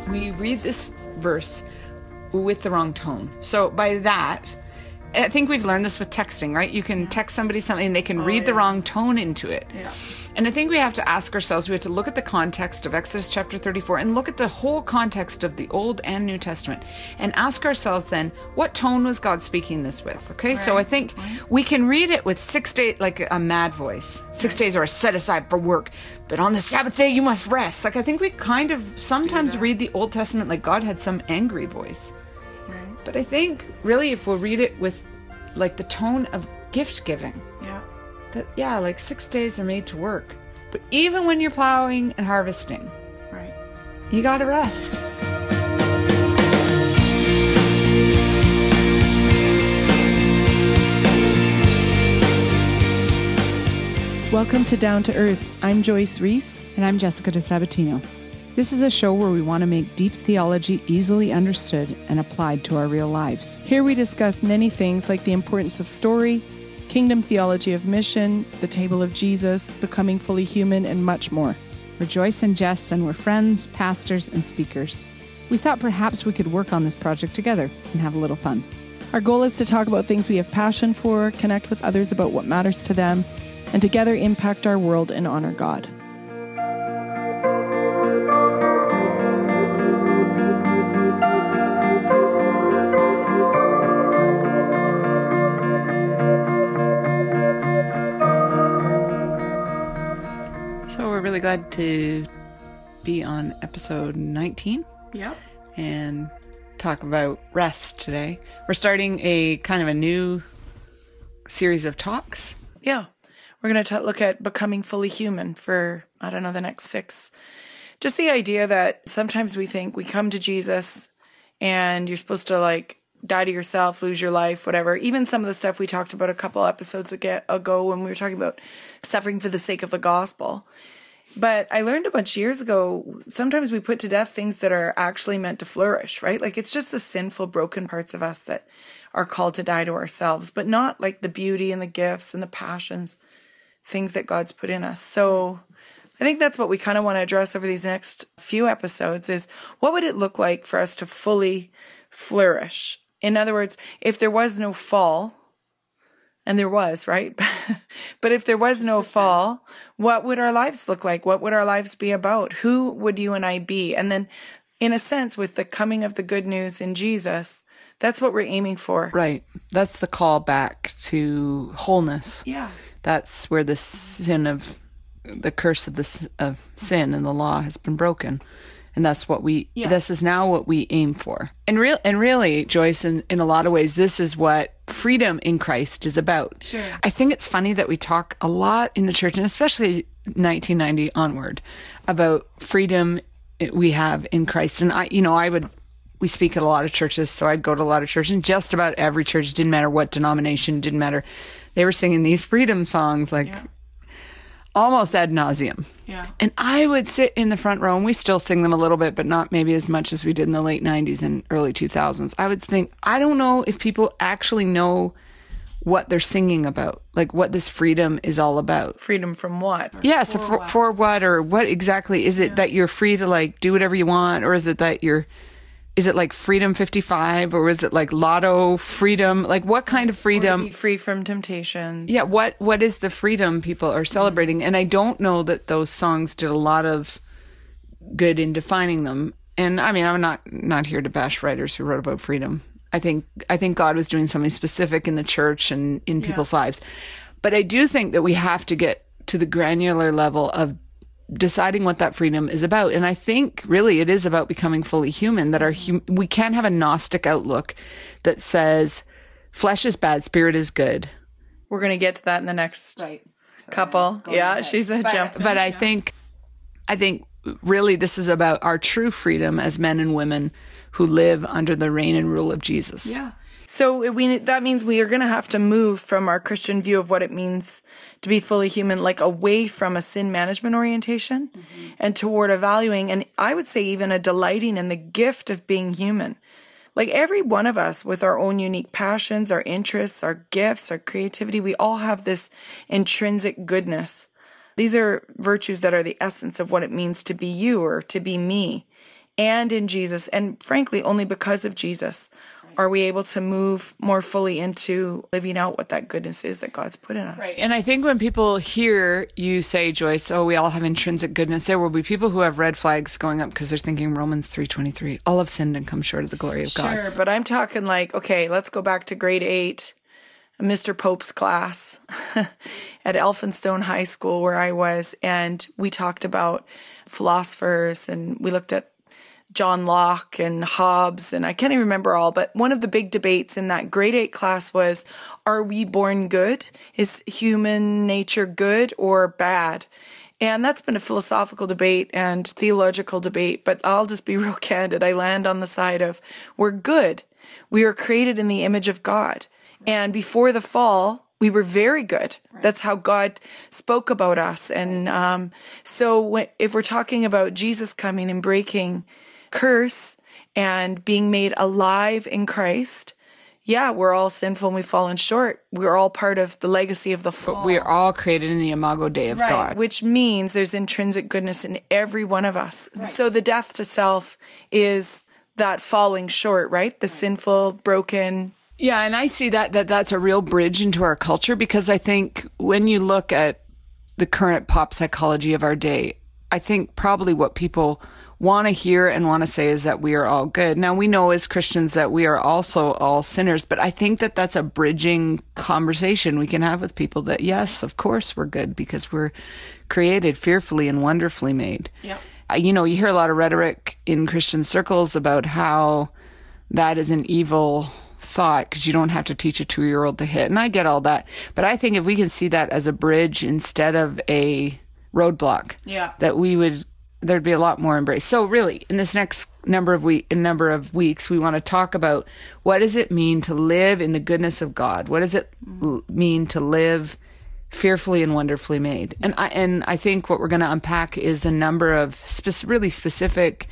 we read this verse with the wrong tone. So by that, I think we've learned this with texting, right? You can text somebody something and they can read the wrong tone into it. Yeah. And I think we have to ask ourselves, we have to look at the context of Exodus chapter 34 and look at the whole context of the Old and New Testament and ask ourselves then, what tone was God speaking this with? Okay, so I think we can read it with 6 days, like a mad voice. 6 days are set aside for work, but on the Sabbath day you must rest. Like I think we kind of sometimes read the Old Testament like God had some angry voice. Right. But I think really if we'll read it with like the tone of gift giving. That, like 6 days are made to work. But even when you're plowing and harvesting, right, you got to rest. Welcome to Down to Earth. I'm Joyce Reese. And I'm Jessica de Sabatino. This is a show where we want to make deep theology easily understood and applied to our real lives. Here we discuss many things like the importance of story, kingdom theology of mission, the table of Jesus, becoming fully human, and much more. We're Joyce and Jess, and we're friends, pastors, and speakers. We thought perhaps we could work on this project together and have a little fun. Our goal is to talk about things we have passion for, connect with others about what matters to them, and together impact our world and honor God. So we're really glad to be on episode 19. Yep. And talk about rest today. We're starting a kind of a new series of talks. Yeah. We're going to look at becoming fully human for, the next 6. Just the idea that sometimes we think we come to Jesus and you're supposed to die to yourself, lose your life, whatever. Even some of the stuff we talked about a couple episodes ago when we were talking about suffering for the sake of the gospel. But I learned a bunch of years ago, sometimes we put to death things that are actually meant to flourish, right? Like it's just the sinful, broken parts of us that are called to die to ourselves, but not like the beauty and the gifts and the passions, things that God's put in us. So I think that's what we kind of want to address over these next few episodes is what would it look like for us to fully flourish? In other words, if there was no fall, and there was, right? But if there was no fall, what would our lives look like? What would our lives be about? Who would you and I be? And then, in a sense, with the coming of the good news in Jesus, that's what we're aiming for. Right. That's the call back to wholeness. Yeah. That's where the curse of sin and the law has been broken. And that's what this is now what we aim for. And really, Joyce, in a lot of ways, this is what freedom in Christ is about. Sure. I think it's funny that we talk a lot in the church, and especially 1990 onward, about freedom we have in Christ. And we speak at a lot of churches, so I'd go to a lot of churches, and just about every church, didn't matter what denomination, didn't matter. They were singing these freedom songs almost ad nauseum. Yeah. And I would sit in the front row, and we still sing them a little bit, but not maybe as much as we did in the late 90s and early 2000s. I would think, I don't know if people actually know what they're singing about, like what this freedom is all about. Freedom from what? Yeah, so for what, or what exactly? Is it that you're free to do whatever you want, or is it that is it like Freedom 55, or is it like Lotto freedom? Like what kind of freedom? Or to be free from temptation. Yeah, what is the freedom people are celebrating? And I don't know that those songs did a lot of good in defining them. And I mean, I'm not here to bash writers who wrote about freedom. I think God was doing something specific in the church and in people's lives. But I do think that we have to get to the granular level of deciding what that freedom is about. And I think really it is about becoming fully human, that we can't have a Gnostic outlook that says flesh is bad, spirit is good. We're going to get to that in the next couple. Yeah, she's a jump. But I think really this is about our true freedom as men and women who live under the reign and rule of Jesus. Yeah. So that means we are going to have to move from our Christian view of what it means to be fully human, away from a sin management orientation and toward a valuing, and I would say even a delighting in the gift of being human. Like every one of us with our own unique passions, our interests, our gifts, our creativity, we all have this intrinsic goodness. These are virtues that are the essence of what it means to be you or to be me. and in Jesus, and frankly, only because of Jesus, are we able to move more fully into living out what that goodness is that God's put in us. Right. And I think when people hear you say, Joyce, oh, we all have intrinsic goodness, there will be people who have red flags going up because they're thinking Romans 3:23, all have sinned and come short of the glory of God. Sure, but I'm talking like, okay, let's go back to grade 8, Mr. Pope's class at Elphinstone High School where I was, and we talked about philosophers, and we looked at John Locke and Hobbes, and I can't even remember all, but one of the big debates in that grade 8 class was, are we born good? Is human nature good or bad? And that's been a philosophical debate and theological debate, but I'll just be real candid. I land on the side of we're good. We are created in the image of God. And before the fall, we were very good. Right. That's how God spoke about us. And so if we're talking about Jesus coming and breaking curse and being made alive in Christ, yeah, we're all sinful and we've fallen short. We're all part of the legacy of the fall. But we're all created in the imago Dei of God. Which means there's intrinsic goodness in every one of us. Right. So the death to self is that falling short, right? The sinful, broken. Yeah, and I see that's a real bridge into our culture, because I think when you look at the current pop psychology of our day, I think probably what people want to hear and want to say is that we are all good. Now, we know as Christians that we are also all sinners, but I think that that's a bridging conversation we can have with people that, yes, of course we're good because we're created fearfully and wonderfully made. Yeah. You know, you hear a lot of rhetoric in Christian circles about how that is an evil thought because you don't have to teach a 2-year-old to hit. And I get all that. But I think if we can see that as a bridge instead of a roadblock, that there'd be a lot more embrace. So really, in this next number of weeks, we want to talk about what does it mean to live in the goodness of God? What does it mean to live fearfully and wonderfully made? And I think what we're going to unpack is a number of really specific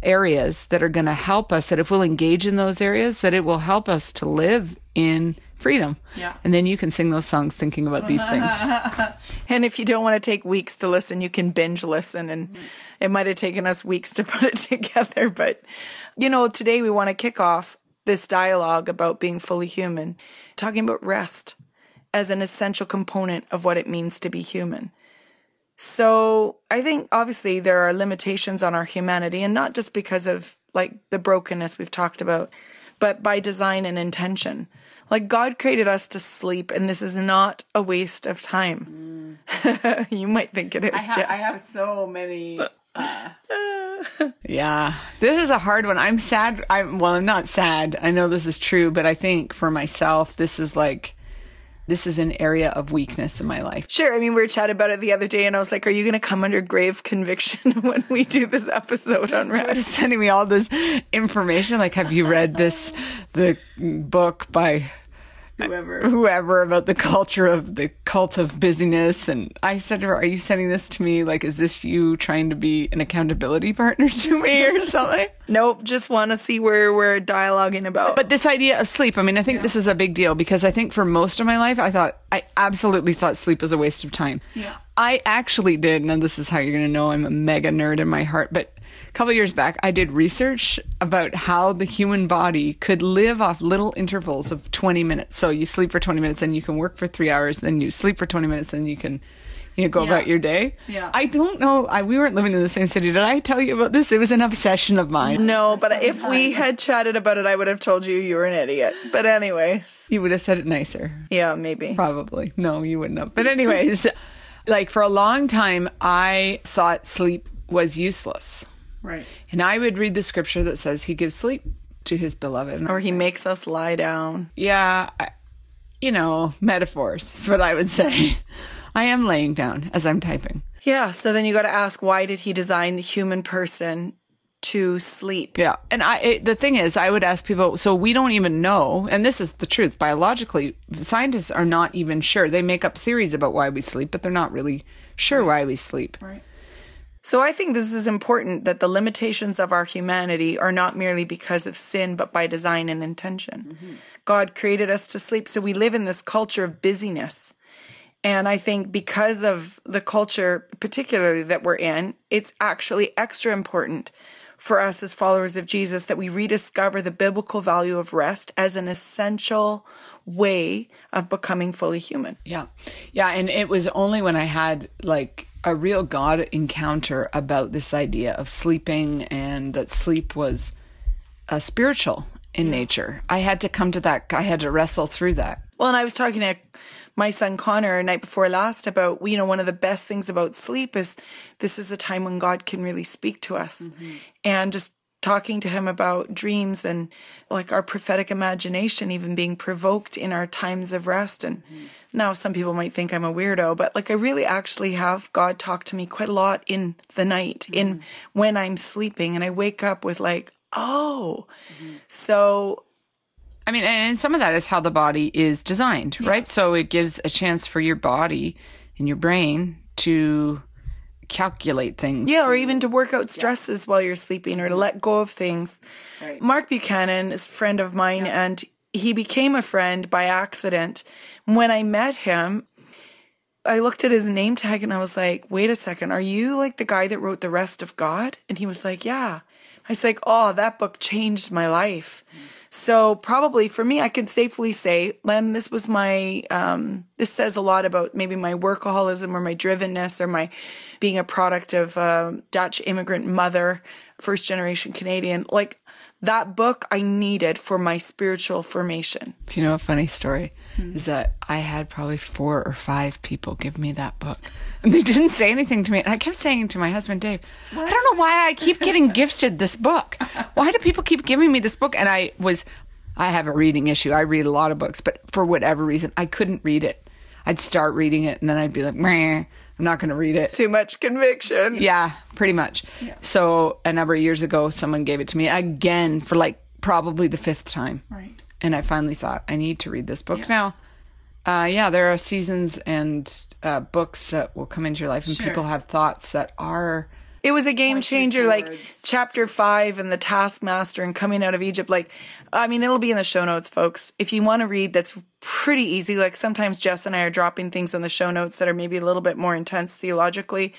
areas that are going to help us, that if we'll engage in those areas, that it will help us to live in freedom. Yeah. And then you can sing those songs thinking about these things. And if you don't want to take weeks to listen, you can binge listen. And it might have taken us weeks to put it together. But, you know, today we want to kick off this dialogue about being fully human, talking about rest as an essential component of what it means to be human. So I think obviously there are limitations on our humanity, and not just because of like the brokenness we've talked about, but by design and intention. Like God created us to sleep, and this is not a waste of time. You might think it is, Jess. I have so many. Yeah, this is a hard one. I'm sad. I'm not sad. I know this is true, but I think for myself, this is an area of weakness in my life. Sure. I mean, we were chatting about it the other day, and I was like, are you going to come under grave conviction when we do this episode on rest? Just sending me all this information. Like, have you read the book by whoever about the culture of the cult of busyness? And I said to her, are you sending this to me? Like, is this you trying to be an accountability partner to me or something? Nope. Just want to see where we're dialoguing about. But this idea of sleep, I mean, I think this is a big deal, because I think for most of my life, I absolutely thought sleep was a waste of time. Yeah. I actually did. Now, this is how you're going to know I'm a mega nerd in my heart, but a couple of years back, I did research about how the human body could live off little intervals of 20 minutes. So you sleep for 20 minutes, then you can work for 3 hours, then you sleep for 20 minutes, then you can go about your day. Yeah. I don't know. We weren't living in the same city. Did I tell you about this? It was an obsession of mine. No, but if we had chatted about it, I would have told you were an idiot. But anyways. You would have said it nicer. Yeah, maybe. Probably. No, you wouldn't have. But anyways, like for a long time, I thought sleep was useless. Right. And I would read the scripture that says he gives sleep to his beloved. Or he makes us lie down. Yeah. Metaphors is what I would say. I am laying down as I'm typing. Yeah. So then you got to ask, why did he design the human person to sleep? Yeah. And the thing is, I would ask people, so we don't even know, and this is the truth, biologically, scientists are not even sure. They make up theories about why we sleep, but they're not really sure why we sleep. Right. So I think this is important, that the limitations of our humanity are not merely because of sin, but by design and intention. Mm-hmm. God created us to sleep, so we live in this culture of busyness. And I think because of the culture, particularly that we're in, it's actually extra important for us as followers of Jesus that we rediscover the biblical value of rest as an essential way of becoming fully human. Yeah. Yeah. And it was only when I had like a real God encounter about this idea of sleeping and that sleep was spiritual in nature. I had to come to that. I had to wrestle through that. Well, and I was talking to my son Connor night before last about, one of the best things about sleep is this is a time when God can really speak to us. Mm-hmm. And just talking to him about dreams and like our prophetic imagination even being provoked in our times of rest. And now some people might think I'm a weirdo, but like I really actually have God talk to me quite a lot in the night, in when I'm sleeping, and I wake up with like, oh, so... I mean, and some of that is how the body is designed, right? So it gives a chance for your body and your brain to calculate things. Yeah, or even to work out stresses while you're sleeping or to let go of things. Right. Mark Buchanan is a friend of mine, and he became a friend by accident. When I met him, I looked at his name tag and I was like, wait a second, are you like the guy that wrote The Rest of God? And he was like, yeah. I was like, oh, that book changed my life. So probably for me, I can safely say, Len, this was my, this says a lot about maybe my workaholism or my drivenness or my being a product of a Dutch immigrant mother, first generation Canadian. Like that book I needed for my spiritual formation. Do you know a funny story? Is that I had probably 4 or 5 people give me that book. And they didn't say anything to me. And I kept saying to my husband, Dave, I don't know why I keep getting gifted this book. Why do people keep giving me this book? And I have a reading issue. I read a lot of books, but for whatever reason, I couldn't read it. I'd start reading it and then I'd be like, meh, I'm not going to read it. Too much conviction. Yeah, pretty much. Yeah. So a number of years ago, someone gave it to me again for like probably the 5th time. Right. And I finally thought, I need to read this book now. There are seasons and books that will come into your life and people have thoughts that are... It was a game changer, like chapter 5 and the taskmaster and coming out of Egypt. Like, I mean, it'll be in the show notes, folks. If you want to read, that's pretty easy. Like sometimes Jess and I are dropping things in the show notes that are maybe a little bit more intense theologically.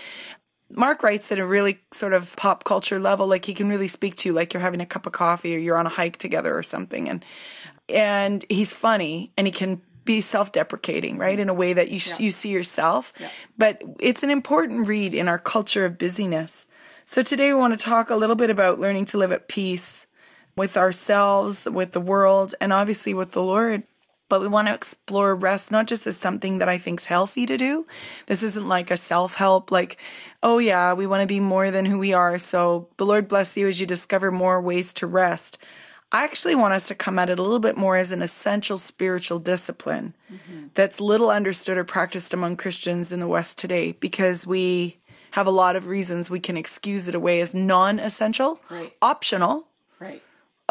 Mark writes at a really sort of pop culture level. Like he can really speak to you like you're having a cup of coffee or you're on a hike together or something. And he's funny and he can be self-deprecating, right? In a way that you see yourself. Yeah. But it's an important read in our culture of busyness. So today we want to talk a little bit about learning to live at peace with ourselves, with the world, and obviously with the Lord. But we want to explore rest not just as something that I think is healthy to do. This isn't like a self-help, like, oh yeah, we want to be more than who we are. So the Lord bless you as you discover more ways to rest. I actually want us to come at it a little bit more as an essential spiritual discipline that's little understood or practiced among Christians in the West today because we have a lot of reasons we can excuse it away as non-essential, optional,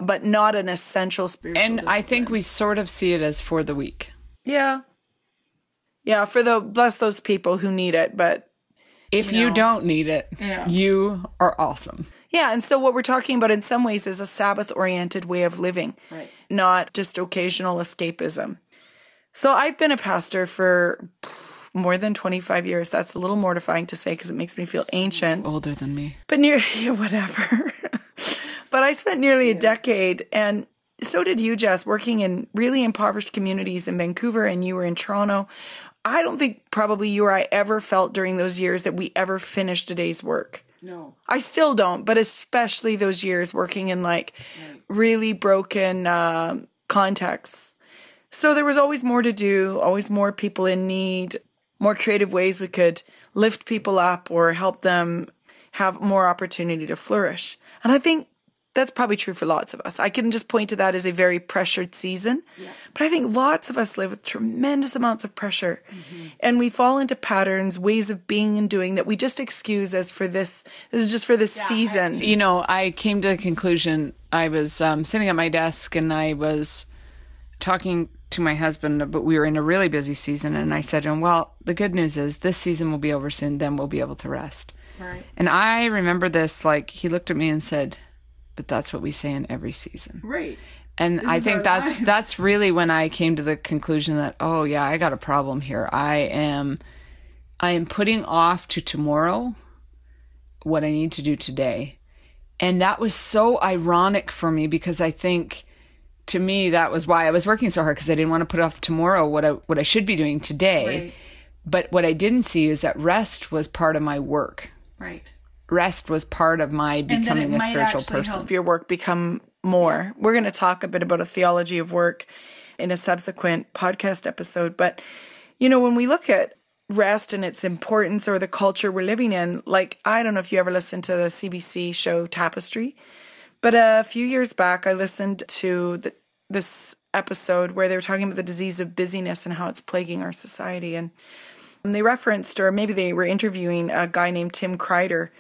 but not an essential spiritual discipline. I think we sort of see it as for the weak. Yeah. Yeah, bless those people who need it, but... If you don't need it, you are awesome. Yeah, and so what we're talking about in some ways is a Sabbath-oriented way of living, not just occasional escapism. So I've been a pastor for more than 25 years. That's a little mortifying to say because it makes me feel ancient. Older than me. But whatever. But I spent nearly a decade, and so did you, Jess, working in really impoverished communities in Vancouver, and you were in Toronto. I don't think probably you or I ever felt during those years that we ever finished a day's work. No. I still don't, but especially those years working in really broken contexts. So there was always more to do, always more people in need, more creative ways we could lift people up or help them have more opportunity to flourish. And I think that's probably true for lots of us. I can just point to that as a very pressured season. Yeah. But I think lots of us live with tremendous amounts of pressure. And we fall into patterns, ways of being and doing that we just excuse as for this. This is just for this season. I came to the conclusion, I was sitting at my desk and I was talking to my husband, but we were in a really busy season. And I said to him, well, the good news is this season will be over soon. Then we'll be able to rest. Right. And I remember this, he looked at me and said, but that's what we say in every season. Right. And I think that's really when I came to the conclusion that, oh yeah, I got a problem here. I am putting off to tomorrow what I need to do today. And that was so ironic for me because I think, to me, that was why I was working so hard, because I didn't want to put off tomorrow what I should be doing today. Right. But what I didn't see is that rest was part of my work. Right. Rest was part of my becoming a spiritual person. Help your work become more. We're going to talk a bit about a theology of work in a subsequent podcast episode. But, you know, when we look at rest and its importance or the culture we're living in, like, I don't know if you ever listened to the CBC show Tapestry, but a few years back I listened to this episode where they were talking about the disease of busyness and how it's plaguing our society. And they referenced, or maybe they were interviewing a guy named Tim Kreider,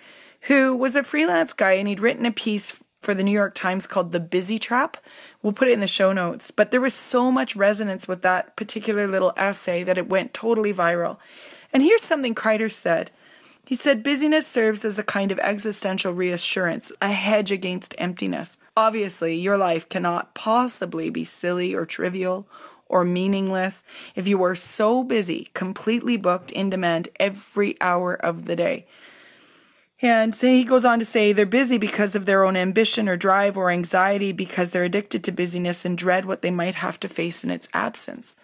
who was a freelance guy, and he'd written a piece for the New York Times called The Busy Trap. We'll put it in the show notes. But there was so much resonance with that particular little essay that it went totally viral. And here's something Kreider said. He said, busyness serves as a kind of existential reassurance, a hedge against emptiness. Obviously, your life cannot possibly be silly or trivial or meaningless if you are so busy, completely booked, in demand every hour of the day. And he goes on to say they're busy because of their own ambition or drive or anxiety, because they're addicted to busyness and dread what they might have to face in its absence.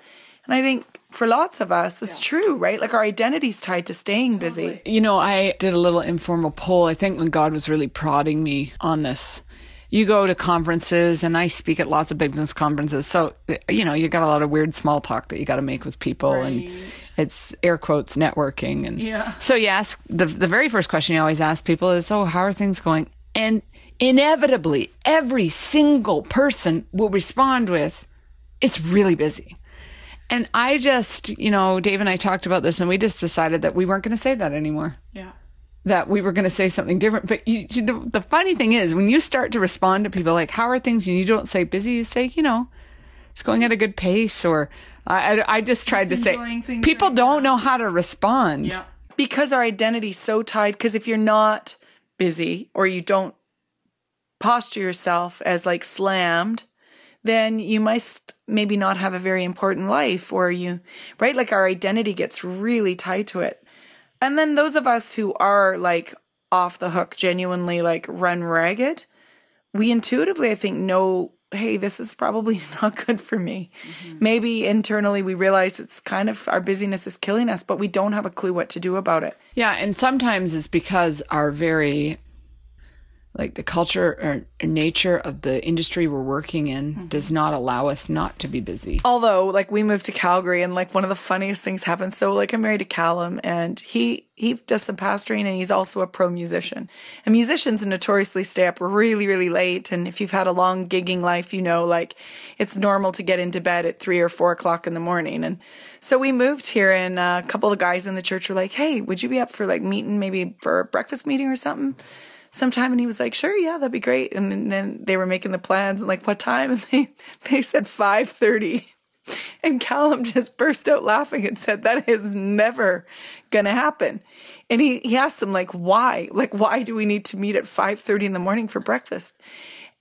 And I think for lots of us, it's true, right? Like our identity's tied to staying busy. You know, I did a little informal poll, I think, when God was really prodding me on this. You go to conferences, and I speak at lots of business conferences. So, you know, you got a lot of weird small talk that you got to make with people. Right. And it's air quotes networking. And so you ask, the very first question you always ask people is, oh, how are things going? And inevitably, every single person will respond with, it's really busy. And I just, you know, Dave and I talked about this, and we just decided that we weren't going to say that anymore. Yeah. That we were going to say something different. But the funny thing is, when you start to respond to people like, how are things? And you don't say busy, you say, you know, it's going at a good pace. Or I just tried to say, people don't know how to respond. Yeah. Because our identity's so tied. Because if you're not busy, or you don't posture yourself as like slammed, then you must maybe not have a very important life, or you, right? Like our identity gets really tied to it. And then those of us who are like off the hook, genuinely like run ragged, we intuitively, I think, know, hey, this is probably not good for me. Mm-hmm. Maybe internally we realize it's kind of, our busyness is killing us, but we don't have a clue what to do about it. Yeah. And sometimes it's because our very, like the culture or nature of the industry we're working in does not allow us not to be busy. Although, like, we moved to Calgary, and like one of the funniest things happened. So like I'm married to Callum, and he does some pastoring, and he's also a pro musician. And musicians notoriously stay up really, really late. And if you've had a long gigging life, you know, like it's normal to get into bed at 3 or 4 o'clock in the morning. And so we moved here, and a couple of guys in the church were like, hey, would you be up for like meeting, maybe for a breakfast meeting or something sometime? And he was like, sure, yeah, that'd be great. And then they were making the plans, and like, what time? And they said 5:30. And Callum just burst out laughing and said, that is never going to happen. And he asked them, like, why? Like, why do we need to meet at 5:30 in the morning for breakfast?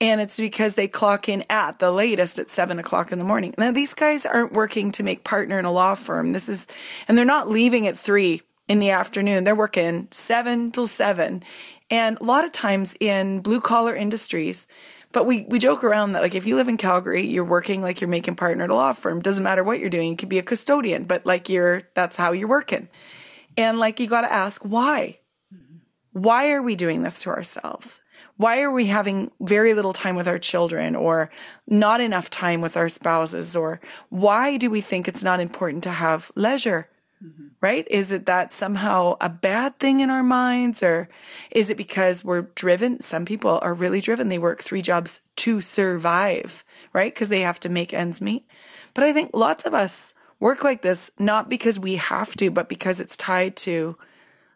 And it's because they clock in at the latest at 7 o'clock in the morning. Now, these guys aren't working to make partner in a law firm. And they're not leaving at 3 in the afternoon. They're working 7 till 7. And a lot of times in blue collar industries, but we joke around that, like, if you live in Calgary, you're working like you're making partner at a law firm. Doesn't matter what you're doing. You could be a custodian, but like that's how you're working. And like, you got to ask why. Why are we doing this to ourselves? Why are we having very little time with our children, or not enough time with our spouses? Or why do we think it's not important to have leisure? Mm-hmm. Right? Is it that somehow a bad thing in our minds, or is it because we're driven? Some people are really driven. They work 3 jobs to survive, right? Because they have to make ends meet. But I think lots of us work like this, not because we have to, but because it's tied to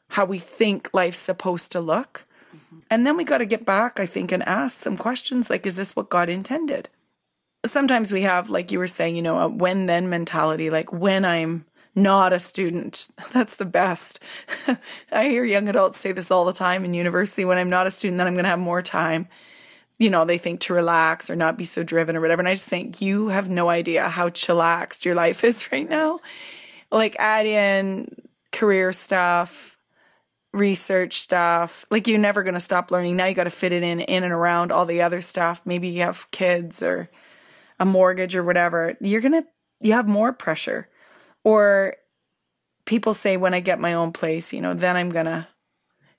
how we think life's supposed to look. Mm-hmm. And then we got to get back, I think, and ask some questions like, is this what God intended? Sometimes we have, like you were saying, you know, a when-then mentality, like when I'm not a student. That's the best. I hear young adults say this all the time in university. When I'm not a student, then I'm going to have more time. You know, they think to relax or not be so driven or whatever. And I just think you have no idea how chillaxed your life is right now. Like, add in career stuff, research stuff. Like, you're never going to stop learning. Now you got to fit it in and around all the other stuff. Maybe you have kids or a mortgage or whatever. You have more pressure. Or people say, when I get my own place, then I'm going to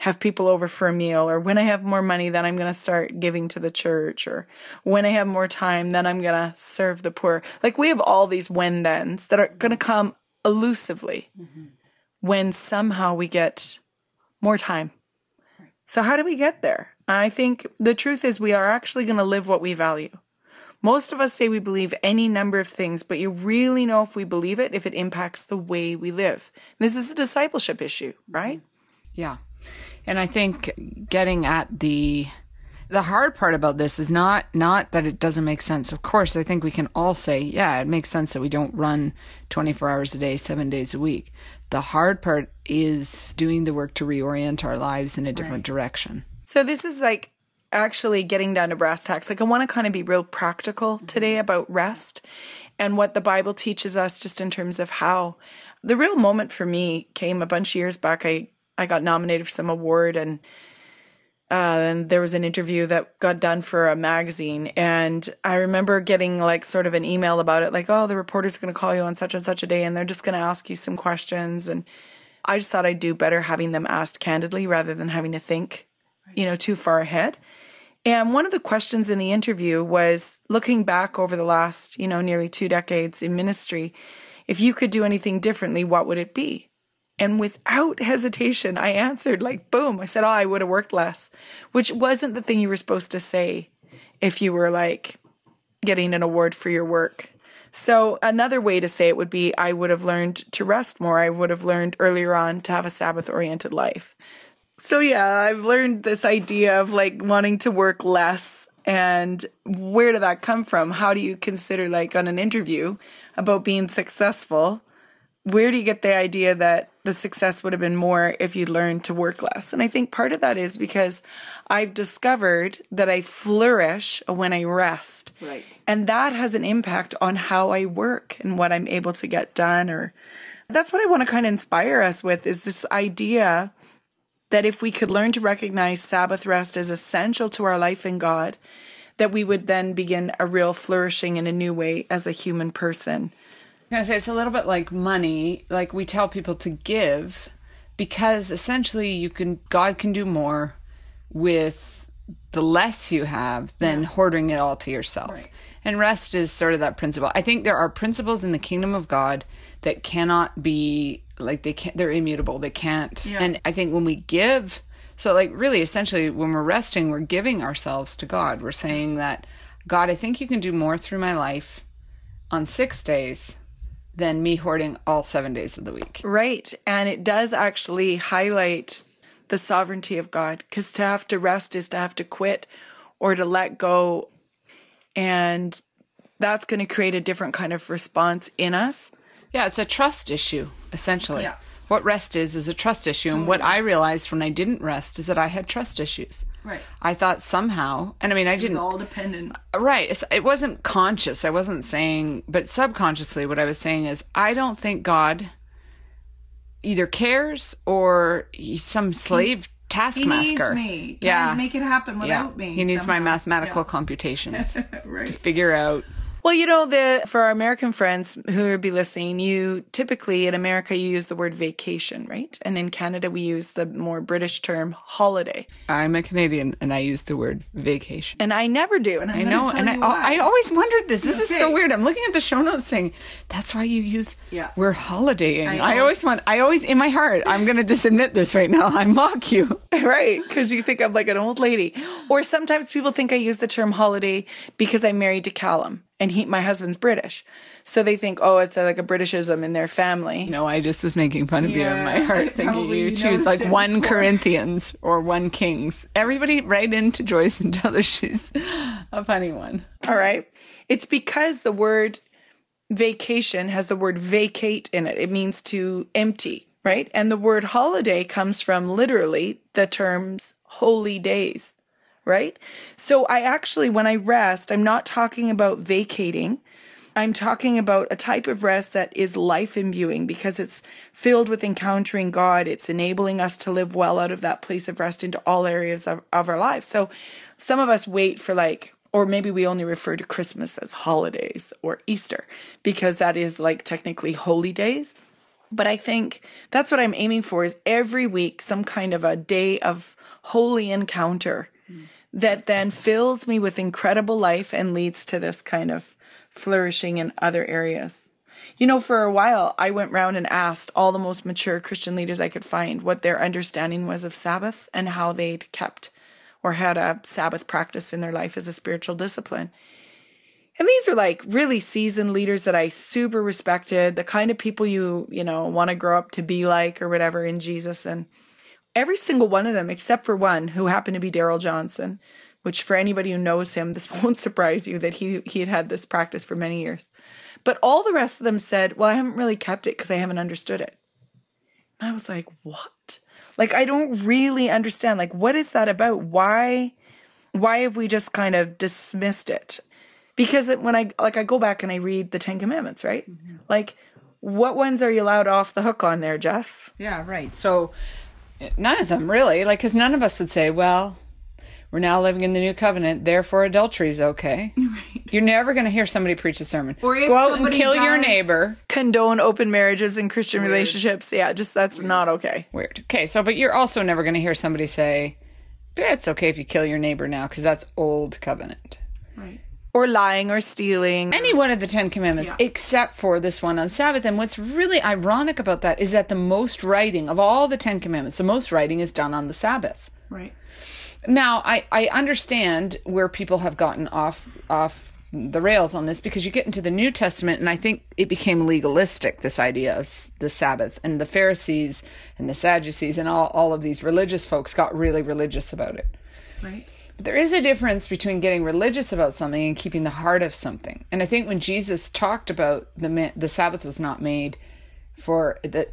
have people over for a meal, or when I have more money, then I'm going to start giving to the church, or when I have more time, then I'm going to serve the poor. Like, we have all these when-thens that are going to come elusively when somehow we get more time. So how do we get there? I think the truth is we are actually going to live what we value. Most of us say we believe any number of things, but you really know if we believe it, if it impacts the way we live. This is a discipleship issue, right? Yeah. And I think getting at the hard part about this is not that it doesn't make sense. Of course, I think we can all say, yeah, it makes sense that we don't run 24 hours a day, 7 days a week. The hard part is doing the work to reorient our lives in a different direction. So this is like actually getting down to brass tacks. Like, I want to kind of be real practical today about rest and what the Bible teaches us just in terms of how. The real moment for me came a bunch of years back. I got nominated for some award, and there was an interview that got done for a magazine. And I remember getting like sort of an email about it, like, oh, the reporter's going to call you on such and such a day, and they're just going to ask you some questions. And I just thought I'd do better having them asked candidly rather than having to think, too far ahead. And one of the questions in the interview was, looking back over the last, nearly 2 decades in ministry, if you could do anything differently, what would it be? And without hesitation, I answered like, boom. I said, I would have worked less, which wasn't the thing you were supposed to say if you were like getting an award for your work. So another way to say it would be, I would have learned to rest more. I would have learned earlier on to have a Sabbath-oriented life. So yeah, I've learned this idea of like wanting to work less. And where did that come from? How do you consider, like, on an interview about being successful, where do you get the idea that the success would have been more if you learned to work less? And I think part of that is because I've discovered that I flourish when I rest. Right. And that has an impact on how I work and what I'm able to get done. Or that's what I want to kind of inspire us with, is this idea that if we could learn to recognize Sabbath rest as essential to our life in God, that we would then begin a real flourishing in a new way as a human person. I was going to say, it's a little bit like money. Like, we tell people to give because essentially God can do more with the less you have than hoarding it all to yourself. Right. And rest is sort of that principle. I think there are principles in the kingdom of God that cannot be, like, they're immutable. They can't. Yeah. And I think when we give, so like really essentially when we're resting, we're giving ourselves to God. We're saying that, God, I think you can do more through my life on 6 days than me hoarding all 7 days of the week. Right. And it does actually highlight the sovereignty of God, because to have to rest is to have to quit or to let go. And that's going to create a different kind of response in us. Yeah, it's a trust issue, essentially. Yeah. What rest is a trust issue. Totally. And what I realized when I didn't rest is that I had trust issues. Right. I thought somehow, and I mean, I didn't. It's all dependent. Right. It wasn't conscious. I wasn't saying, but subconsciously what I was saying is, I don't think God either cares or he's some slave taskmaster. He needs me. Can't make it happen without me. He needs somehow. My mathematical computations right. to figure out. Well, for our American friends who will be listening, you typically in America, you use the word vacation, right? And in Canada, we use the more British term holiday. I'm a Canadian and I use the word vacation. And I never do. And I know. And I always wondered this. This is so weird. I'm looking at the show notes saying, that's why you use we're holidaying. I always in my heart, I'm going to just admit this right now. I mock you. Right. Because you think I'm like an old lady. Or sometimes people think I use the term holiday because I'm married to Callum. And my husband's British. So they think, it's like a Britishism in their family. No, I just was making fun of you in my heart. Thinking you choose like 1 Corinthians or 1 Kings. Everybody write in to Joyce and tell her she's a funny one. All right. It's because the word vacation has the word vacate in it. It means to empty, right? And the word holiday comes from literally the terms holy days. Right? So I actually, when I rest, I'm not talking about vacating. I'm talking about a type of rest that is life-imbuing because it's filled with encountering God. It's enabling us to live well out of that place of rest into all areas of our lives. So some of us wait for or maybe we only refer to Christmas as holidays or Easter because that is technically holy days. But I think that's what I'm aiming for is every week some kind of a day of holy encounter that then fills me with incredible life and leads to this kind of flourishing in other areas. For a while, I went round and asked all the most mature Christian leaders I could find what their understanding was of Sabbath and how they'd kept or had a Sabbath practice in their life as a spiritual discipline. And these are really seasoned leaders that I super respected, the kind of people you want to grow up to be like or whatever in Jesus. And every single one of them, except for one who happened to be Darrell Johnson, which for anybody who knows him, this won't surprise you that he had this practice for many years. But all the rest of them said, well, I haven't really kept it because I haven't understood it. And I was like, what? I don't really understand. What is that about? Why have we just kind of dismissed it? Because when I go back and I read the 10 Commandments, right? Mm-hmm. What ones are you allowed off the hook on there, Jess? Yeah, right. So none of them really, because none of us would say, well, we're now living in the new covenant, therefore adultery is okay. Right. You're never going to hear somebody preach a sermon. Or if go out and kill your neighbor. Condone open marriages and Christian relationships. Yeah, that's not okay. Weird. Okay, but you're also never going to hear somebody say, yeah, it's okay if you kill your neighbor now, because that's old covenant. Right. Or lying or stealing. Any one of the 10 Commandments, except for this one on Sabbath. And what's really ironic about that is that the most writing of all the 10 Commandments, the most writing is done on the Sabbath. Right. Now, I understand where people have gotten off the rails on this because you get into the New Testament and I think it became legalistic, this idea of the Sabbath. And the Pharisees and the Sadducees and all of these religious folks got really religious about it. Right. But there is a difference between getting religious about something and keeping the heart of something. And I think when Jesus talked about the Sabbath was not made for the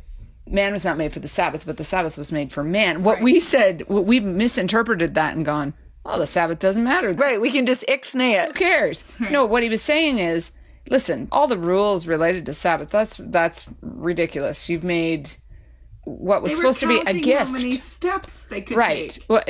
man was not made for the Sabbath, but the Sabbath was made for man. What we said, we've misinterpreted that and gone, well, the Sabbath doesn't matter. Right, we can just ixnay it. Who cares? Right. No, what he was saying is, listen, all the rules related to Sabbath, that's ridiculous. You've made what was supposed to be a gift. How many steps they could take. What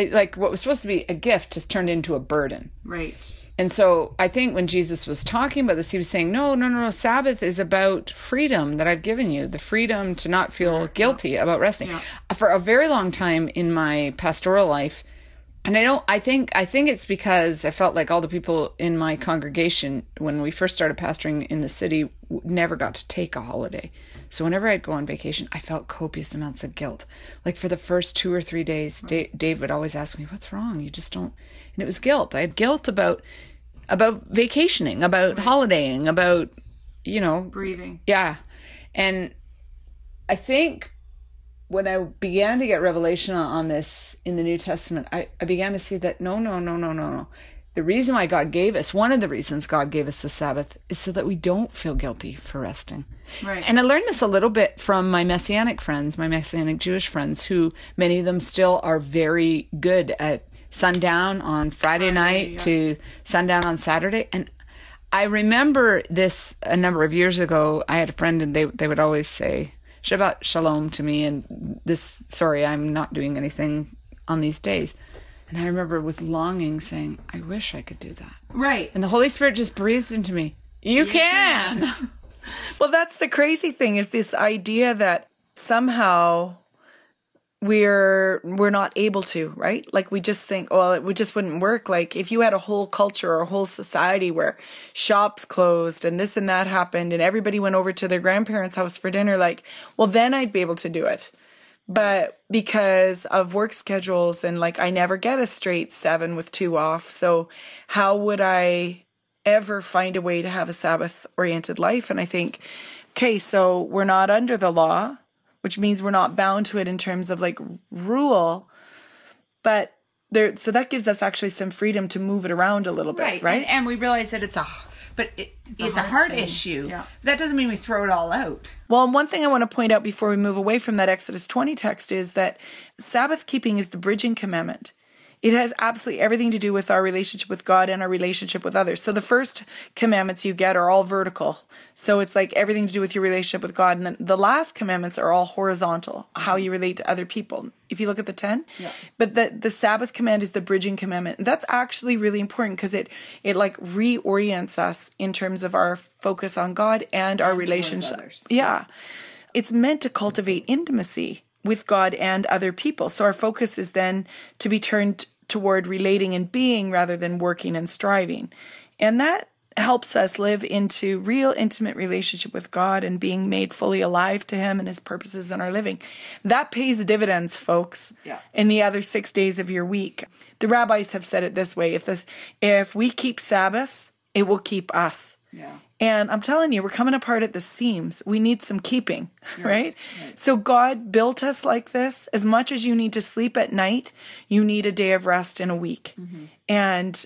was supposed to be a gift has turned into a burden. Right. And so I think when Jesus was talking about this, he was saying, no, Sabbath is about freedom that I've given you, the freedom to not feel guilty about resting. Yeah. For a very long time in my pastoral life, and I think it's because I felt like all the people in my congregation, when we first started pastoring in the city, never got to take a holiday. So whenever I'd go on vacation, I felt copious amounts of guilt. For the first 2 or 3 days, Dave would always ask me, what's wrong? You just don't. And it was guilt. I had guilt about vacationing, about holidaying, about, breathing. Yeah. And I think when I began to get revelation on this in the New Testament, I began to see that no. The reason why God gave us, one of the reasons God gave us the Sabbath is so that we don't feel guilty for resting. Right. And I learned this a little bit from my Messianic friends, my Messianic Jewish friends, who many of them still are very good at sundown on Friday night to sundown on Saturday. And I remember this a number of years ago. I had a friend and they would always say Shabbat Shalom to me, and sorry, I'm not doing anything on these days. And I remember with longing saying, I wish I could do that. Right. And the Holy Spirit just breathed into me, you can. Well, that's the crazy thing, is this idea that somehow we're not able to, right? We just think, well, it just wouldn't work. If you had a whole culture or a whole society where shops closed and this and that happened and everybody went over to their grandparents' house for dinner, well, then I'd be able to do it. But because of work schedules and I never get a straight 7 with 2 off. So how would I ever find a way to have a Sabbath-oriented life? And I think, okay, so we're not under the law, which means we're not bound to it in terms of rule, but so that gives us actually some freedom to move it around a little bit, right? And we realize that it's a heart issue. Yeah. That doesn't mean we throw it all out. Well, and one thing I want to point out before we move away from that Exodus 20 text is that Sabbath keeping is the bridging commandment. It has absolutely everything to do with our relationship with God and our relationship with others. So the first commandments you get are all vertical. So it's like everything to do with your relationship with God. And then the last commandments are all horizontal, how you relate to other people. If you look at the 10. Yeah. But the Sabbath command is the bridging commandment. That's actually really important because it like reorients us in terms of our focus on God and our relationship. Yeah. It's meant to cultivate intimacy with God and other people. So our focus is then to be turned toward relating and being rather than working and striving. And that helps us live into real intimate relationship with God and being made fully alive to him and his purposes in our living. That pays dividends, folks, in the other 6 days of your week. The rabbis have said it this way, if we keep Sabbath, it will keep us. Yeah. And I'm telling you, we're coming apart at the seams. We need some keeping, right? So God built us like this. As much as you need to sleep at night, you need a day of rest in a week. Mm-hmm. And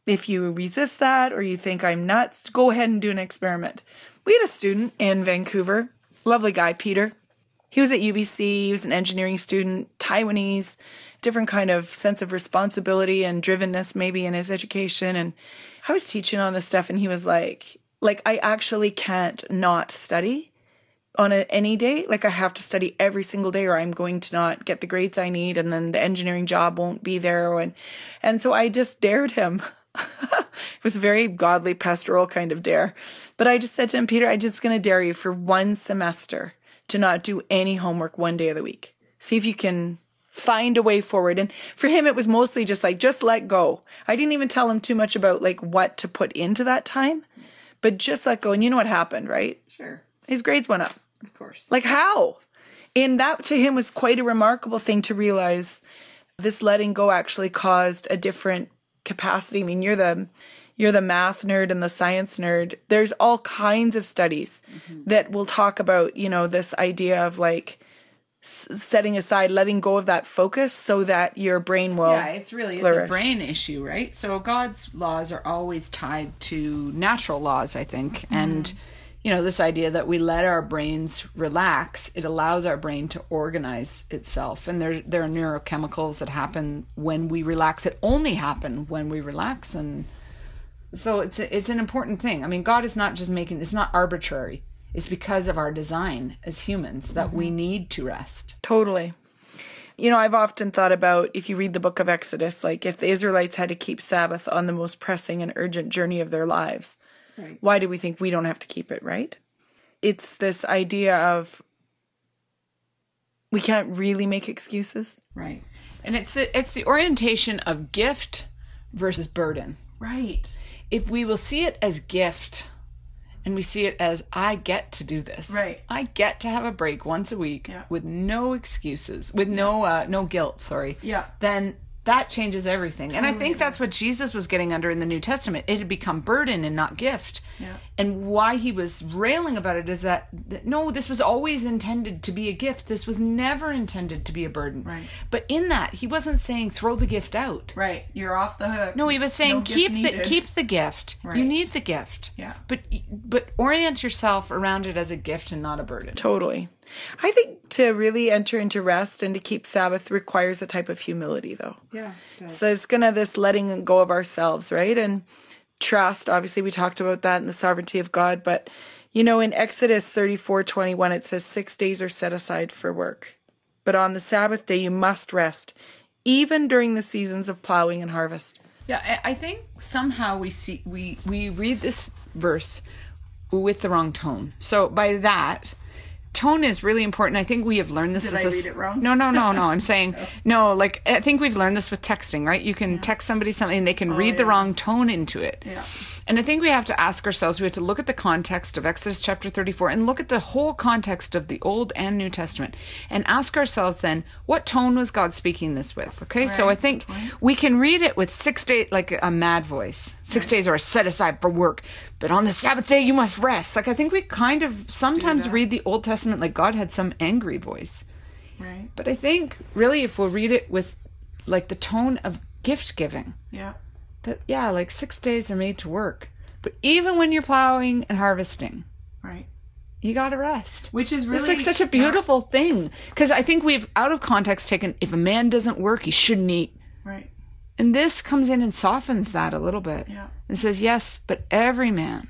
if you resist that or you think I'm nuts, go ahead and do an experiment. We had a student in Vancouver, lovely guy, Peter. He was at UBC. He was an engineering student, Taiwanese, different kind of sense of responsibility and drivenness maybe in his education. And I was teaching on this stuff and he was like I actually can't not study on any day. Like I have to study every single day or I'm going to not get the grades I need and then the engineering job won't be there. And so I just dared him. It was a very godly pastoral kind of dare. But I just said to him, Peter, I'm just going to dare you for one semester to not do any homework one day of the week. See if you can find a way forward. And for him, it was mostly just let go. I didn't even tell him too much about what to put into that time, but just let go. And you know what happened, right? Sure. His grades went up. Of course. how? And that to him was quite a remarkable thing to realize. This letting go actually caused a different capacity. I mean, you're the math nerd and the science nerd. There's all kinds of studies that will talk about, this idea of setting aside, letting go of that focus so that your brain will it's a brain issue, right? So God's laws are always tied to natural laws, I think. Mm-hmm. And, this idea that we let our brains relax, it allows our brain to organize itself. And there are neurochemicals that happen when we relax. It only happen when we relax. And so it's an important thing. I mean, God is not just it's not arbitrary. It's because of our design as humans that we need to rest. Totally. I've often thought about, if you read the book of Exodus, if the Israelites had to keep Sabbath on the most pressing and urgent journey of their lives, right, why do we think we don't have to keep it, right? It's this idea of we can't really make excuses. Right. And it's the orientation of gift versus burden. Right. If we will see it as gift, and we see it as, I get to do this. Right. I get to have a break once a week with no excuses, with no guilt, Yeah. Then that changes everything. And I think that's what Jesus was getting under in the New Testament. It had become burden and not gift. Yeah. And why he was railing about it is that no, this was always intended to be a gift. This was never intended to be a burden. Right. But in that, he wasn't saying throw the gift out. Right. You're off the hook. No, he was saying keep the gift. Right. You need the gift. Yeah. But orient yourself around it as a gift and not a burden. Totally. I think to really enter into rest and to keep Sabbath requires a type of humility, though. Yeah. So it's this letting go of ourselves, right? And trust, obviously we talked about that in the sovereignty of God, but in Exodus 34:21 it says 6 days are set aside for work, but on the Sabbath day you must rest, even during the seasons of plowing and harvest. Yeah, I think somehow we read this verse with the wrong tone. So by that, tone is really important. I think we have learned this. Did I read it wrong? No. I'm saying, no, I think we've learned this with texting, right? You can text somebody something and they can read the wrong tone into it. Yeah. And I think we have to ask ourselves, we have to look at the context of Exodus chapter 34 and look at the whole context of the Old and New Testament and ask ourselves then, what tone was God speaking this with? Okay, right. So I think we can read it with 6 days, like a mad voice. 6 days are set aside for work, but on the Sabbath day you must rest. I think we kind of sometimes read the Old Testament like God had some angry voice. Right. But I think really if we'll read it with the tone of gift giving. Yeah. That 6 days are made to work. But even when you're plowing and harvesting, right, you got to rest. Which is really... It's such a beautiful thing. Because I think we've, out of context, taken, if a man doesn't work, he shouldn't eat. Right. And this comes in and softens that a little bit. Yeah. And says, yes, but every man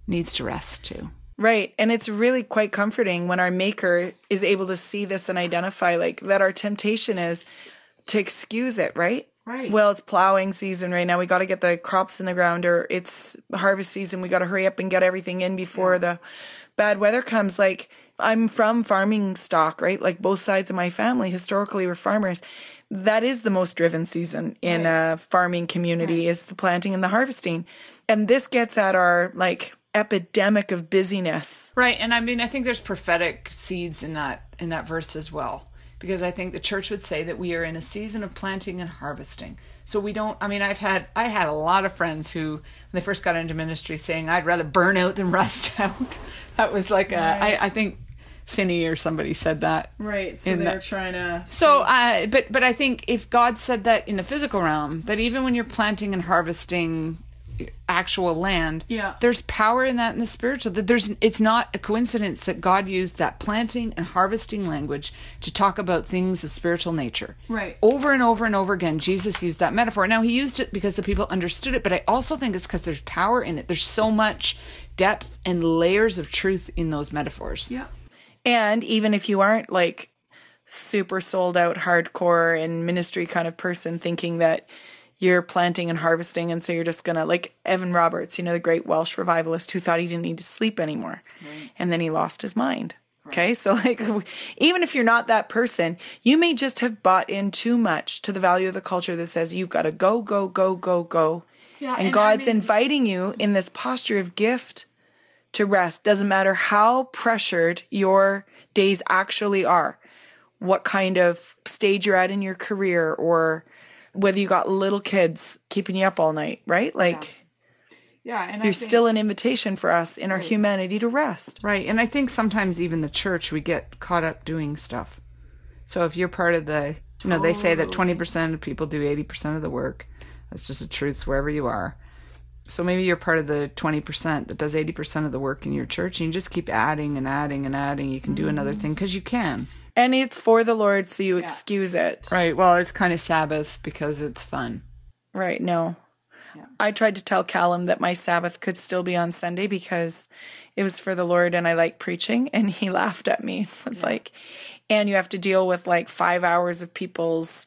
needs to rest too. Right. And it's really quite comforting when our Maker is able to see this and identify like that our temptation is to excuse it, right? Right. Well, it's plowing season right now. We got to get the crops in the ground, or it's harvest season. We got to hurry up and get everything in before the bad weather comes. Like, I'm from farming stock, right? Like, both sides of my family historically were farmers. That is the most driven season in a farming community, is the planting and the harvesting. And this gets at our like epidemic of busyness. Right. And I mean, I think there's prophetic seeds in that verse as well. Because I think the church would say that we are in a season of planting and harvesting. So we don't, I mean, I had a lot of friends who, when they first got into ministry, saying, I'd rather burn out than rust out. That was like I think Finney or somebody said that. Right. So they're trying to. So, but I think if God said that in the physical realm, that even when you're planting and harvesting actual land, there's power in that in the spiritual. That it's not a coincidence that God used that planting and harvesting language to talk about things of spiritual nature. Right. Over and over and over again, Jesus used that metaphor. Now, he used it because the people understood it, but I also think it's because there's power in it. There's so much depth and layers of truth in those metaphors. Yeah. And even if you aren't like super sold out, hardcore and ministry kind of person, thinking that you're planting and harvesting, and so you're just gonna, like Evan Roberts, the great Welsh revivalist who thought he didn't need to sleep anymore, and then he lost his mind. Okay, so like, even if you're not that person, you may just have bought in too much to the value of the culture that says you've got to go, go, go, go, go, and God's inviting you in this posture of gift to rest. Doesn't matter how pressured your days actually are, what kind of stage you're at in your career, or whether you got little kids keeping you up all night, right? Like, and there's still an invitation for us in our humanity to rest. Right. And I think sometimes even the church, we get caught up doing stuff. So if you're part of the, they say that 20% of people do 80% of the work. That's just a truth wherever you are. So maybe you're part of the 20% that does 80% of the work in your church, and you just keep adding and adding and adding. You can do another thing because you can. And it's for the Lord, so you excuse it. Right. Well, it's kind of Sabbath because it's fun. Right. No. Yeah. I tried to tell Callum that my Sabbath could still be on Sunday because it was for the Lord and I like preaching. And he laughed at me. It was like, and you have to deal with like 5 hours of people's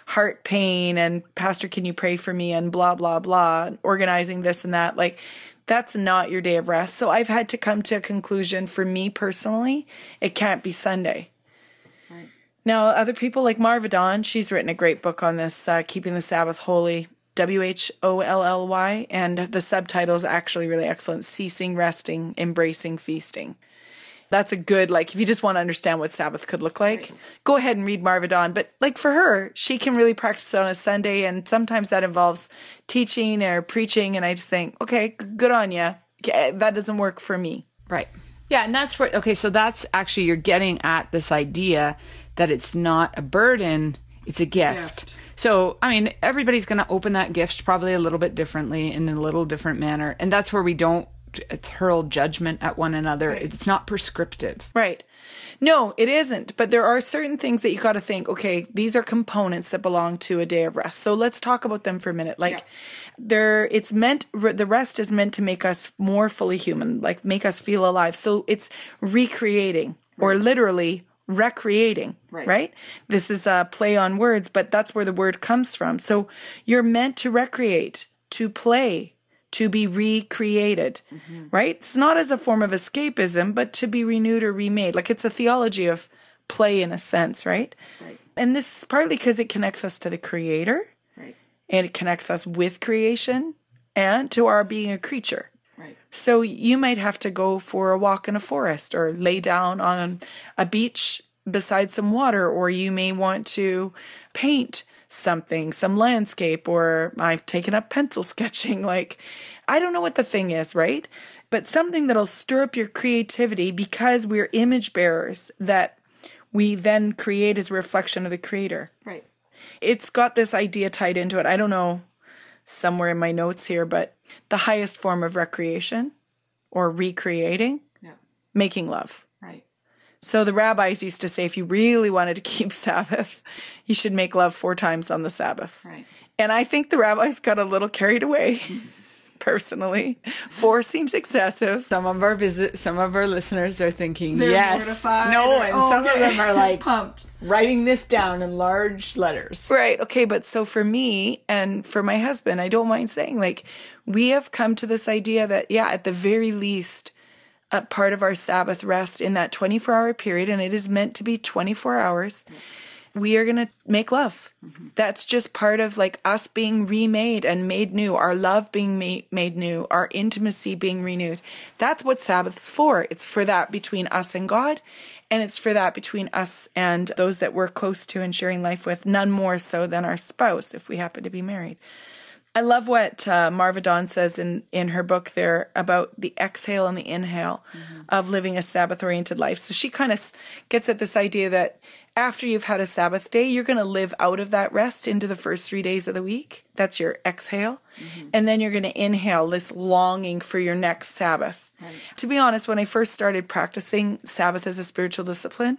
heart pain and, Pastor, can you pray for me? And blah, blah, blah, organizing this and that. Like, that's not your day of rest. So I've had to come to a conclusion for me personally, it can't be Sunday. Now, other people like Marva Dawn, she's written a great book on this, Keeping the Sabbath Holy, WHOLLY, and the subtitle is actually really excellent, Ceasing, Resting, Embracing, Feasting. That's a good, like, if you just want to understand what Sabbath could look like, go ahead and read Marva Dawn. But, like, for her, she can really practice it on a Sunday, and sometimes that involves teaching or preaching, and I just think, okay, good on you. That doesn't work for me. Right. Yeah, and that's where, okay, so that's actually, you're getting at this idea that it's not a burden, it's a gift. So, I mean, everybody's going to open that gift probably a little bit differently in a little different manner. And that's where we don't hurl judgment at one another. Right. It's not prescriptive. Right. No, it isn't. But there are certain things that you got to think, okay, these are components that belong to a day of rest. So let's talk about them for a minute. Like, the rest is meant to make us more fully human, like make us feel alive. So it's recreating, or literally recreating, right? This is a play on words, but that's where the word comes from. So you're meant to recreate, to play, to be recreated, right? It's not as a form of escapism, but to be renewed or remade. Like, it's a theology of play in a sense, right? And this is partly because it connects us to the Creator, and it connects us with creation and to our being a creature. So you might have to go for a walk in a forest, or lay down on a beach beside some water, or you may want to paint something, some landscape, or I've taken up pencil sketching. Like, I don't know what the thing is, right? But something that'll stir up your creativity, because we're image bearers that we then create as a reflection of the Creator. Right. It's got this idea tied into it. I don't know, somewhere in my notes here, but the highest form of recreation or recreating, making love. Right. So the rabbis used to say, if you really wanted to keep Sabbath, you should make love 4 times on the Sabbath. Right. And I think the rabbis got a little carried away, personally. 4 seems excessive. Some of our listeners are thinking, They're yes, mortified no, or- and some of okay. them are like Pumped. writing this down in large letters. Right. Okay. But so for me and for my husband, I don't mind saying, like, we have come to this idea that, yeah, at the very least, a part of our Sabbath rest in that 24-hour period, and it is meant to be 24 hours, we are going to make love. That's just part of like us being remade and made new, our love being made new, our intimacy being renewed. That's what Sabbath's for. It's for that between us and God, and it's for that between us and those that we're close to and sharing life with, none more so than our spouse if we happen to be married. I love what Marva Dawn says in her book there about the exhale and the inhale of living a Sabbath-oriented life. So she kind of gets at this idea that after you've had a Sabbath day, you're going to live out of that rest into the first 3 days of the week. That's your exhale. And then you're going to inhale this longing for your next Sabbath. Right. To be honest, when I first started practicing Sabbath as a spiritual discipline,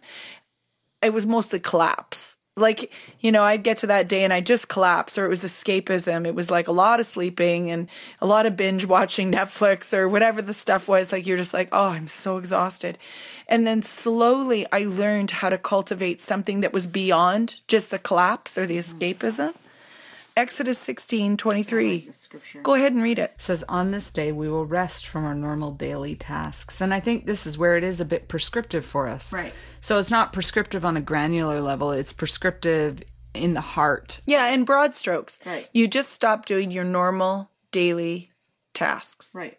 it was mostly collapse. Like, you know, I'd get to that day and I'd just collapse, or it was escapism. It was like a lot of sleeping and a lot of binge watching Netflix or whatever the stuff was. Like, you're just like, oh, I'm so exhausted. And then slowly I learned how to cultivate something that was beyond just the collapse or the escapism. Exodus 16:23. Go ahead and read it. It says, on this day we will rest from our normal daily tasks. And I think this is where it is a bit prescriptive for us. Right. So it's not prescriptive on a granular level. It's prescriptive in the heart. Yeah, in broad strokes. Right. You just stop doing your normal daily tasks. Right.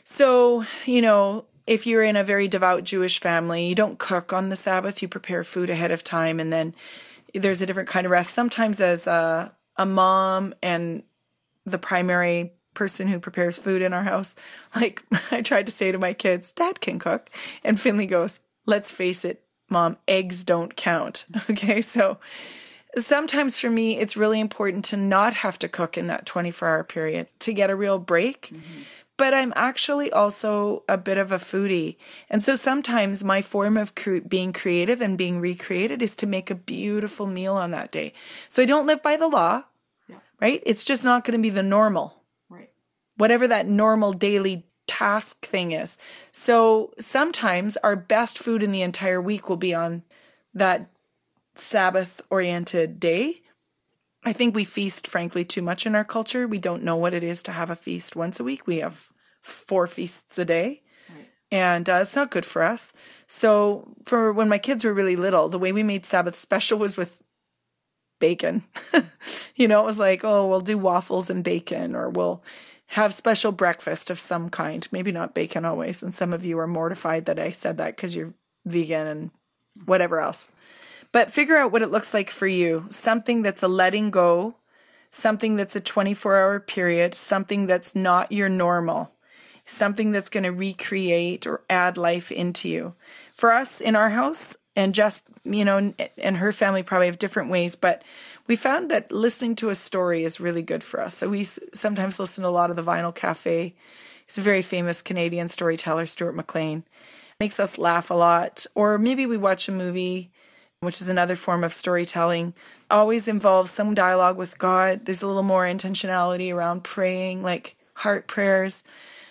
So, you know, if you're in a very devout Jewish family, you don't cook on the Sabbath. You prepare food ahead of time, and then there's a different kind of rest. Sometimes as a mom and the primary person who prepares food in our house, like I tried to say to my kids, Dad can cook. And Finley goes, let's face it, Mom, eggs don't count. Okay, so sometimes for me, it's really important to not have to cook in that 24-hour period to get a real break. But I'm actually also a bit of a foodie. And so sometimes my form of being creative and being recreated is to make a beautiful meal on that day. So I don't live by the law, right? It's just not going to be the normal, Right. whatever that normal daily task thing is. So sometimes our best food in the entire week will be on that Sabbath-oriented day. I think we feast, frankly, too much in our culture. We don't know what it is to have a feast once a week. We have 4 feasts a day, right. And it's not good for us. So for when my kids were really little, the way we made Sabbath special was with bacon. You know, it was like, oh, we'll do waffles and bacon, or we'll have special breakfast of some kind. Maybe not bacon always. And some of you are mortified that I said that because you're vegan and whatever else. But figure out what it looks like for you. Something that's a letting go, something that's a 24-hour period, something that's not your normal, something that's going to recreate or add life into you. For us in our house, and Jess, you know, and her family probably have different ways, but we found that listening to a story is really good for us. So we sometimes listen to a lot of the Vinyl Cafe. He's a very famous Canadian storyteller, Stuart McLean. Makes us laugh a lot. Or maybe we watch a movie, which is another form of storytelling, always involves some dialogue with God. There's a little more intentionality around praying, like heart prayers.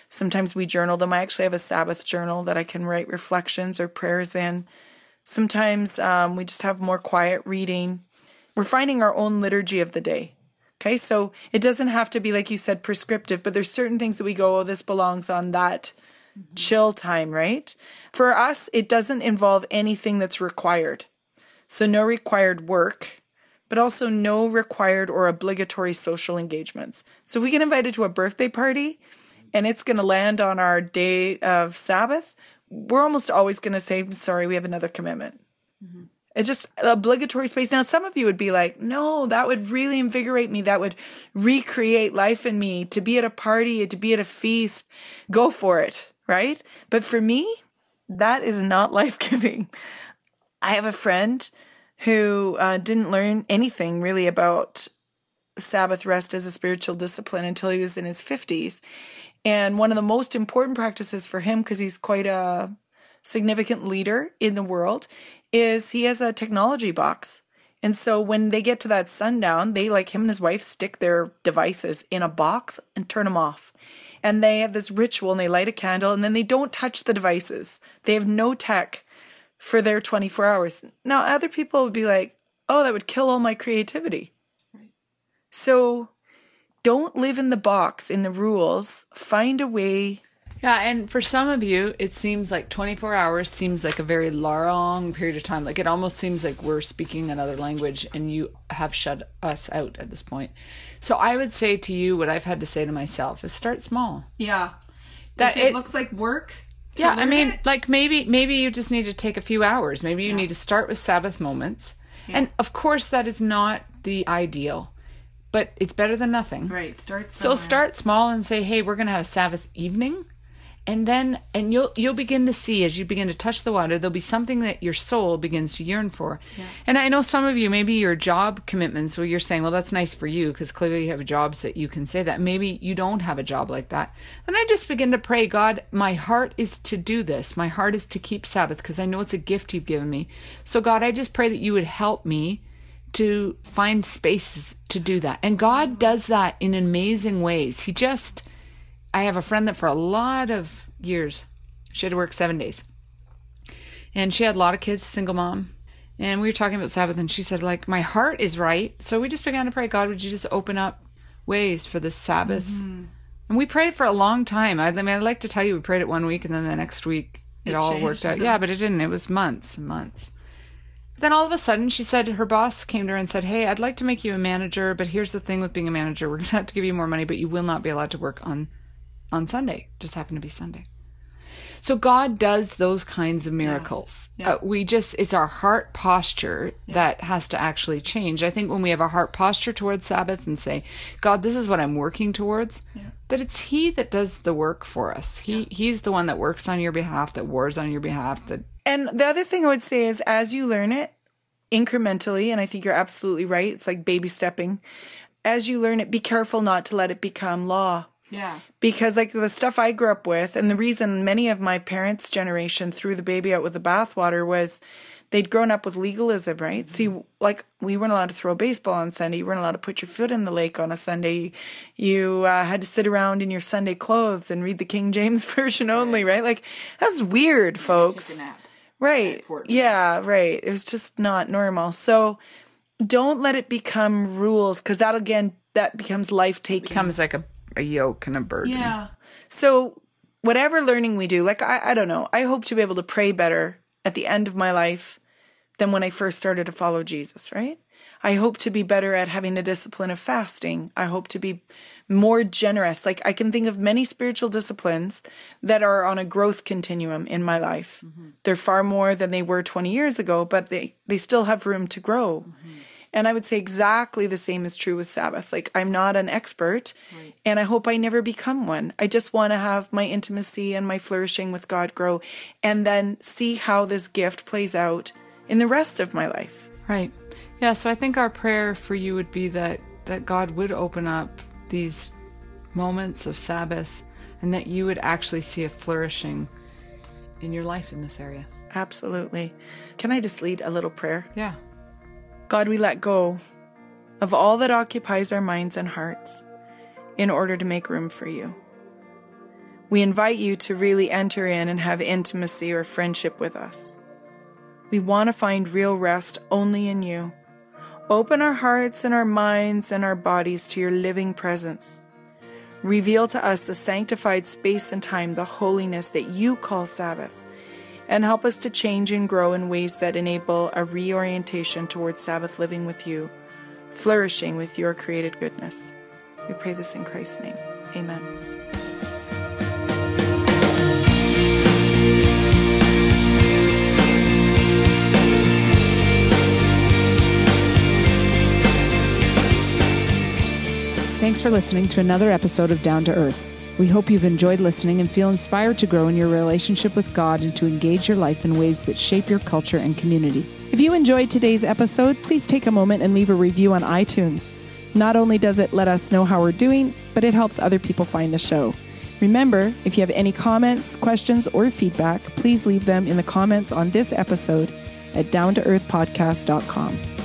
Sometimes we journal them. I actually have a Sabbath journal that I can write reflections or prayers in. Sometimes we just have more quiet reading. We're finding our own liturgy of the day. Okay, so it doesn't have to be, like you said, prescriptive, but there's certain things that we go, oh, this belongs on that chill time, right? For us, it doesn't involve anything that's required. So no required work, but also no required or obligatory social engagements. So if we get invited to a birthday party and it's going to land on our day of Sabbath, we're almost always going to say, sorry, we have another commitment. Mm-hmm. It's just obligatory space. Now, some of you would be like, no, that would really invigorate me. That would recreate life in me. To be at a party, to be at a feast, go for it, right? But for me, that is not life-giving. I have a friend who didn't learn anything really about Sabbath rest as a spiritual discipline until he was in his 50s. And one of the most important practices for him, because he's quite a significant leader in the world is he has a technology box. And so when they get to that sundown, they, like him and his wife, stick their devices in a box and turn them off. And they have this ritual and they light a candle and then they don't touch the devices. They have no tech for their 24 hours. Now, other people would be like, oh, that would kill all my creativity. Right. So don't live in the box, in the rules. Find a way. Yeah, and for some of you, it seems like 24 hours seems like a very long period of time. Like it almost seems like we're speaking another language and you have shut us out at this point. So I would say to you what I've had to say to myself is start small. Yeah. That if it looks like work. Yeah, I mean, like maybe you just need to take a few hours. Maybe you need to start with Sabbath moments. Yeah. And of course, that is not the ideal, but it's better than nothing. Right. Start somewhere. So start small and say, hey, we're going to have a Sabbath evening. And then, you'll begin to see as you begin to touch the water, there'll be something that your soul begins to yearn for. Yeah. And I know some of you, maybe your job commitments where you're saying, well, that's nice for you because clearly you have jobs that you can say that. Maybe you don't have a job like that. Then I just begin to pray, God, my heart is to do this. My heart is to keep Sabbath because I know it's a gift you've given me. So God, I just pray that you would help me to find spaces to do that. And God does that in amazing ways. I have a friend that for a lot of years, she had to work 7 days. And she had a lot of kids, single mom. And we were talking about Sabbath and she said, like, my heart is right. So we just began to pray, God, would you just open up ways for this Sabbath? Mm-hmm. And we prayed for a long time. I mean, I'd like to tell you we prayed it 1 week and then the next week it all worked out. Yeah, but it didn't. It was months and months. But then all of a sudden she said her boss came to her and said, hey, I'd like to make you a manager, but here's the thing with being a manager. We're going to have to give you more money, but you will not be allowed to work on Sunday. Just happened to be Sunday. So God does those kinds of miracles. Yeah. Yeah. It's our heart posture that has to actually change. I think when we have a heart posture towards Sabbath and say, God, this is what I'm working towards, that it's He that does the work for us. He's the one that works on your behalf, that wars on your behalf. And the other thing I would say is as you learn it incrementally, and I think you're absolutely right, it's like baby stepping. As you learn it, be careful not to let it become law. Yeah. Because like the stuff I grew up with, and the reason many of my parents' generation threw the baby out with the bathwater was they'd grown up with legalism, right? Mm-hmm. So we weren't allowed to throw a baseball on Sunday. You weren't allowed to put your foot in the lake on a Sunday. You had to sit around in your Sunday clothes and read the King James Version only, right? Like, that's weird, folks. Take a nap. Right. Yeah, right. It was just not normal. So don't let it become rules because that becomes life-taking. It becomes like a yoke and a burden. Yeah. So whatever learning we do, like, I don't know, I hope to be able to pray better at the end of my life than when I first started to follow Jesus, right? I hope to be better at having a discipline of fasting. I hope to be more generous. Like I can think of many spiritual disciplines that are on a growth continuum in my life. Mm-hmm. They're far more than they were 20 years ago, but they still have room to grow. Mm-hmm. And I would say exactly the same is true with Sabbath. Like I'm not an expert, right, and I hope I never become one. I just want to have my intimacy and my flourishing with God grow and then see how this gift plays out in the rest of my life. Right. Yeah, so I think our prayer for you would be that God would open up these moments of Sabbath and that you would actually see a flourishing in your life in this area. Absolutely. Can I just lead a little prayer? Yeah. God, we let go of all that occupies our minds and hearts in order to make room for you. We invite you to really enter in and have intimacy or friendship with us. We want to find real rest only in you. Open our hearts and our minds and our bodies to your living presence. Reveal to us the sanctified space and time, the holiness that you call Sabbath, and help us to change and grow in ways that enable a reorientation towards Sabbath living with you, flourishing with your created goodness. We pray this in Christ's name. Amen. Thanks for listening to another episode of Down to Earth. We hope you've enjoyed listening and feel inspired to grow in your relationship with God and to engage your life in ways that shape your culture and community. If you enjoyed today's episode, please take a moment and leave a review on iTunes. Not only does it let us know how we're doing, but it helps other people find the show. Remember, if you have any comments, questions, or feedback, please leave them in the comments on this episode at downtooearthpodcast.com.